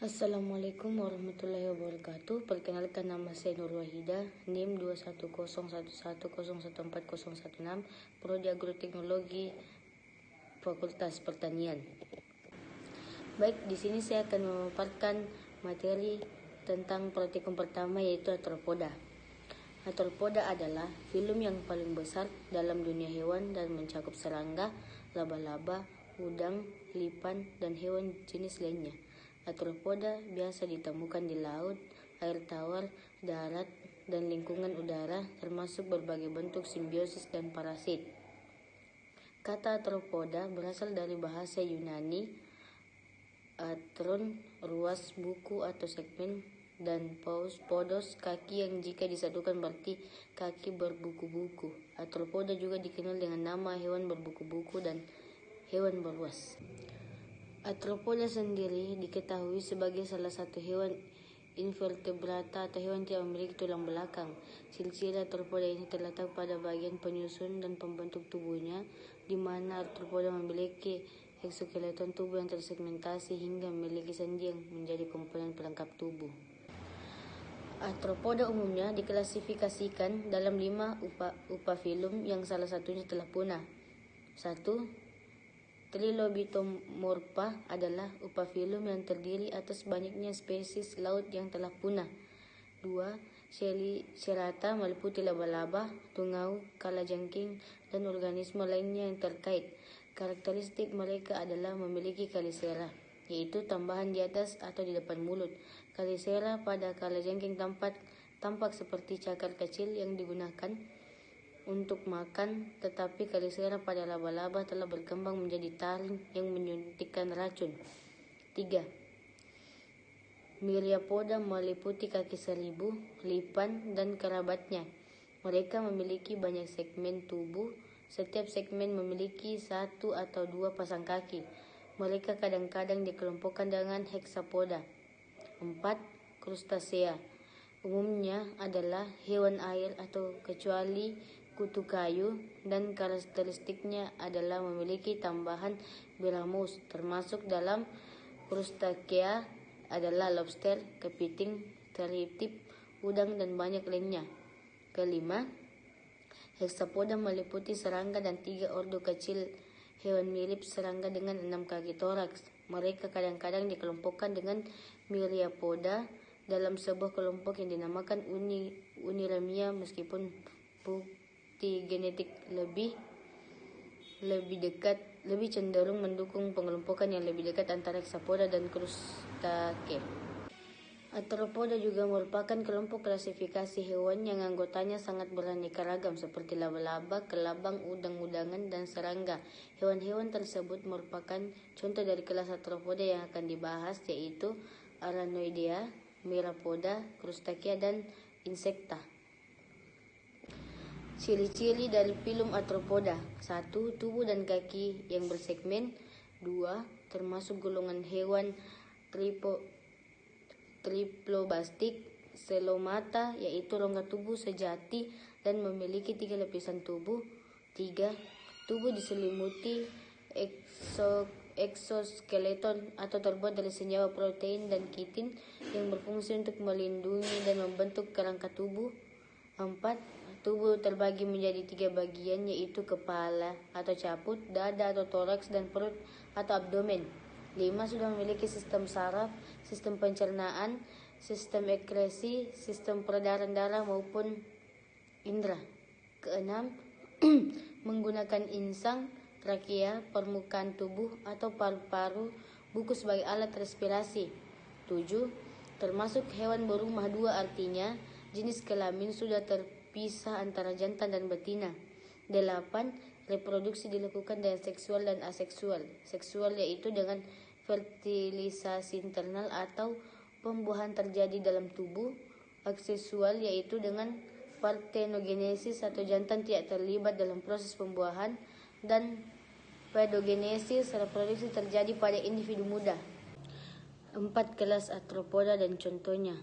Assalamualaikum warahmatullahi wabarakatuh. Perkenalkan, nama saya Nur Wahida, NIM 2101101140116, Prodi Agroteknologi, Fakultas Pertanian. Baik, di sini saya akan memaparkan materi tentang praktikum pertama, yaitu arthropoda. Arthropoda adalah filum yang paling besar dalam dunia hewan dan mencakup serangga, laba-laba, udang, lipan, dan hewan jenis lainnya. Arthropoda biasa ditemukan di laut, air tawar, darat, dan lingkungan udara, termasuk berbagai bentuk simbiosis dan parasit. Kata arthropoda berasal dari bahasa Yunani arthron, ruas, buku atau segmen, dan podos, kaki, yang jika disatukan berarti kaki berbuku-buku. Arthropoda juga dikenal dengan nama hewan berbuku-buku dan hewan berruas. Arthropoda sendiri diketahui sebagai salah satu hewan invertebrata atau hewan yang memiliki tulang belakang. Silsilah arthropoda ini terletak pada bagian penyusun dan pembentuk tubuhnya, di mana arthropoda memiliki eksoskeleton tubuh yang tersegmentasi hingga memiliki sendi yang menjadi komponen pelengkap tubuh. Arthropoda umumnya diklasifikasikan dalam 5 upafilum yang salah satunya telah punah. 1. Trilobitomorpha adalah upafilum yang terdiri atas banyaknya spesies laut yang telah punah. 2. Cerata meliputi laba-laba, tungau, kalajengking, dan organisme lainnya yang terkait. Karakteristik mereka adalah memiliki kalisera, yaitu tambahan di atas atau di depan mulut. Kalisera pada kalajengking tampak seperti cakar kecil yang digunakan untuk makan, tetapi kalisera pada laba-laba telah berkembang menjadi taring yang menyuntikkan racun. 3. Myriapoda meliputi kaki seribu, lipan, dan kerabatnya. Mereka memiliki banyak segmen tubuh. Setiap segmen memiliki 1 atau 2 pasang kaki. Mereka kadang-kadang dikelompokkan dengan hexapoda. 4. Krustasea umumnya adalah hewan air atau kecuali kutu kayu, dan karakteristiknya adalah memiliki tambahan biramus, termasuk dalam Crustacea adalah lobster, kepiting, termitip, udang, dan banyak lainnya. 5. Hexapoda meliputi serangga dan 3 ordo kecil hewan mirip serangga dengan 6 kaki toraks. Mereka kadang-kadang dikelompokkan dengan Myriapoda dalam sebuah kelompok yang dinamakan Uniramia, meskipun bukti genetik lebih cenderung mendukung pengelompokan yang lebih dekat antara hexapoda dan Crustacea. Arthropoda juga merupakan kelompok klasifikasi hewan yang anggotanya sangat beraneka ragam, seperti laba-laba, kelabang, udang-udangan, dan serangga. Hewan-hewan tersebut merupakan contoh dari kelas arthropoda yang akan dibahas, yaitu Arachnoidea, Myriapoda, Crustacea, dan Insecta. Ciri-ciri dari filum arthropoda: 1. Tubuh dan kaki yang bersegmen. 2. Termasuk golongan hewan triplobastik. Coelomata, yaitu rongga tubuh sejati dan memiliki 3 lapisan tubuh. 3. Tubuh diselimuti eksoskeleton atau terbuat dari senyawa protein dan kitin yang berfungsi untuk melindungi dan membentuk kerangka tubuh. 4. Tubuh terbagi menjadi 3 bagian, yaitu kepala atau caput, dada atau toraks, dan perut atau abdomen. 5. Sudah memiliki sistem saraf, sistem pencernaan, sistem ekskresi, sistem peredaran darah maupun indera. 6. Menggunakan insang, trakea, permukaan tubuh atau paru-paru, buku sebagai alat respirasi. 7. Termasuk hewan berumah dua, artinya jenis kelamin sudah terpisah antara jantan dan betina. 8. Reproduksi dilakukan dengan seksual dan aseksual. Seksual yaitu dengan fertilisasi internal atau pembuahan terjadi dalam tubuh. Aseksual yaitu dengan partenogenesis atau jantan tidak terlibat dalam proses pembuahan. Dan pedogenesis, reproduksi terjadi pada individu muda. 4. Kelas arthropoda dan contohnya.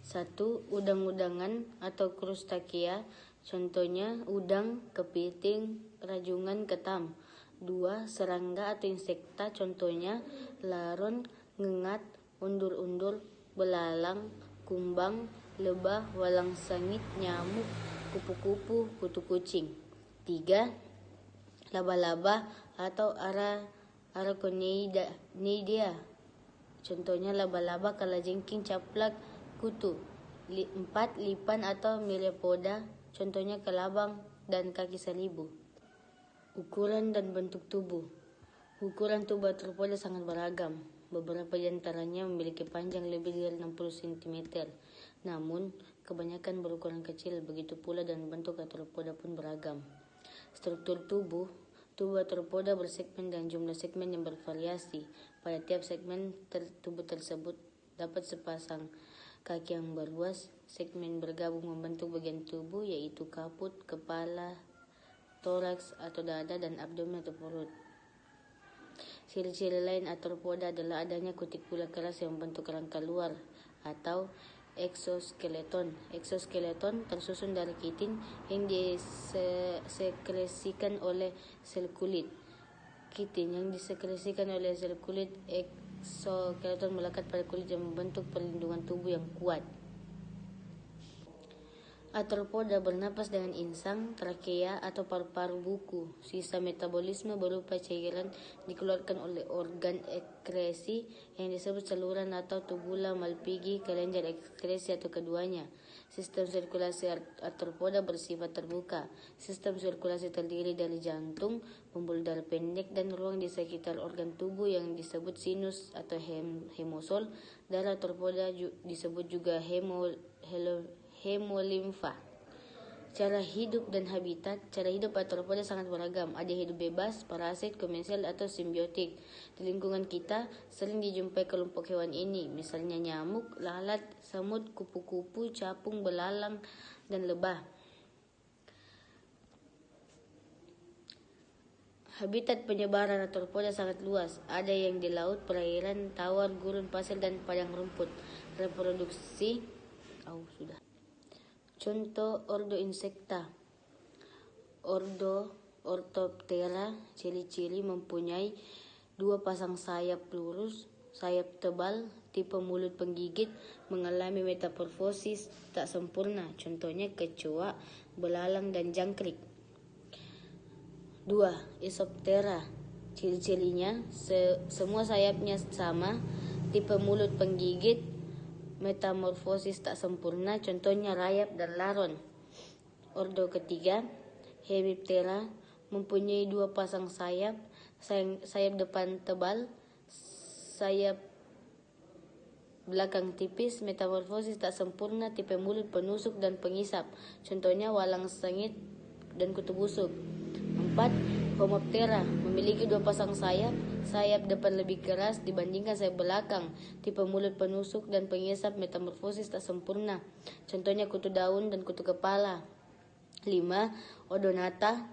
1. Udang-udangan atau Crustacea. Contohnya udang, kepiting, rajungan, ketam. 2. Serangga atau insekta. Contohnya laron, ngengat, undur-undur, belalang, kumbang, lebah, walang sangit, nyamuk, kupu-kupu, kutu kucing. 3. Laba-laba atau Arachnidea. Contohnya laba-laba, kalajengking, caplak, kutu. 4. Lipan atau Myriapoda. Contohnya kelabang dan kaki seribu. Ukuran dan bentuk tubuh. Ukuran tubuh arthropoda sangat beragam. Beberapa di antaranya memiliki panjang lebih dari 60 cm. Namun, kebanyakan berukuran kecil. Begitu pula dan bentuk arthropoda pun beragam. Struktur tubuh arthropoda bersegmen dan jumlah segmen yang bervariasi. Pada tiap segmen tubuh tersebut dapat sepasang kaki yang berluas. Segmen bergabung membentuk bagian tubuh yaitu kaput, kepala, toraks atau dada, dan abdomen atau perut. Ciri-ciri lain arthropoda adalah adanya kutikula keras yang membentuk rangka luar atau exoskeleton. Exoskeleton tersusun dari kitin yang disekresikan oleh sel kulit. Kitin yang disekresikan oleh sel kulit exoskeleton melekat pada kulit yang membentuk perlindungan tubuh yang kuat. Arthropoda bernapas dengan insang, trakea atau paru-paru buku. Sisa metabolisme berupa cairan dikeluarkan oleh organ ekskresi yang disebut saluran atau tubula Malpighi, kelenjar ekskresi atau keduanya. Sistem sirkulasi arthropoda bersifat terbuka. Sistem sirkulasi terdiri dari jantung, pembuluh darah pendek, dan ruang di sekitar organ tubuh yang disebut sinus atau hemosol. Darah arthropoda disebut juga hemolimfa. Cara hidup dan habitat. Cara hidup arthropoda sangat beragam. Ada hidup bebas, parasit, komersial, atau simbiotik. Di lingkungan kita sering dijumpai kelompok hewan ini, misalnya nyamuk, lalat, semut, kupu-kupu, capung, belalang, dan lebah. Habitat penyebaran arthropoda sangat luas. Ada yang di laut, perairan, tawar, gurun pasir, dan padang rumput. Reproduksi. Contoh ordo Insecta. Ordo Orthoptera, ciri-ciri mempunyai 2 pasang sayap lurus, sayap tebal, tipe mulut penggigit, mengalami metamorfosis tak sempurna. Contohnya kecoa, belalang, dan jangkrik. 2. Isoptera. Ciri-cirinya semua sayapnya sama, tipe mulut penggigit, metamorfosis tak sempurna. Contohnya rayap dan laron. Ordo ketiga, Hemiptera, mempunyai 2 pasang sayap, sayap depan tebal, sayap belakang tipis, metamorfosis tak sempurna, tipe mulut penusuk dan pengisap. Contohnya walang sangit dan kutu busuk. 4. Homoptera, memiliki 2 pasang sayap, sayap depan lebih keras dibandingkan sayap belakang, tipe mulut penusuk dan pengisap, metamorfosis tak sempurna. Contohnya kutu daun dan kutu kepala. 5. Odonata,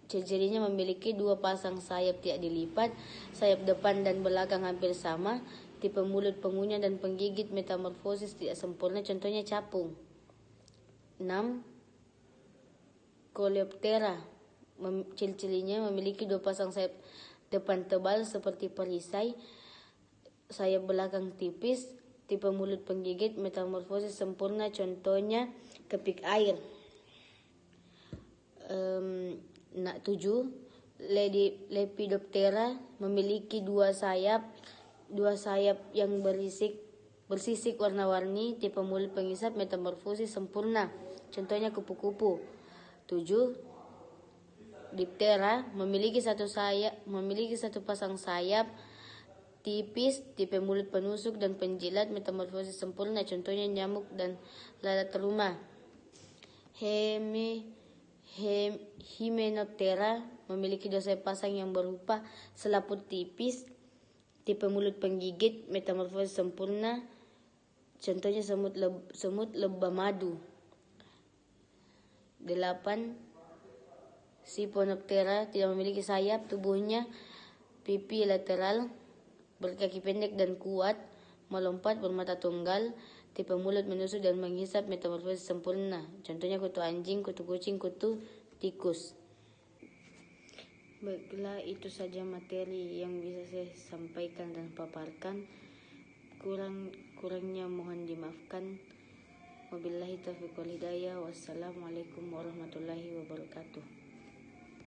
ciri-cirinya memiliki 2 pasang sayap tidak dilipat, sayap depan dan belakang hampir sama, tipe mulut pengunyah dan penggigit, metamorfosis tidak sempurna. Contohnya capung. 6. Coleoptera, ciri-cirinya memiliki 2 pasang sayap depan tebal seperti perisai, sayap belakang tipis, tipe mulut penggigit, metamorfosis sempurna. Contohnya kepik air. 7. Lepidoptera, memiliki 2 sayap yang bersisik warna-warni, tipe mulut pengisap, metamorfosis sempurna. Contohnya kupu-kupu. 7. Diptera, memiliki 1 pasang sayap tipis, tipe mulut penusuk dan penjilat, metamorfosis sempurna. Contohnya nyamuk dan lalat rumah. Hymenoptera, memiliki 2 sayap pasang yang berupa selaput tipis, tipe mulut penggigit, metamorfosis sempurna. Contohnya semut lebah madu. 8. Siphonoptera, tidak memiliki sayap, tubuhnya pipi lateral, berkaki pendek dan kuat, melompat, bermata tunggal, tipe mulut menusuk dan menghisap, metamorfosis sempurna. Contohnya kutu anjing, kutu kucing, kutu tikus. Baiklah, itu saja materi yang bisa saya sampaikan dan paparkan. kurangnya mohon dimaafkan. Wabillahi taufiq wal hidayah. Wassalamualaikum warahmatullahi wabarakatuh.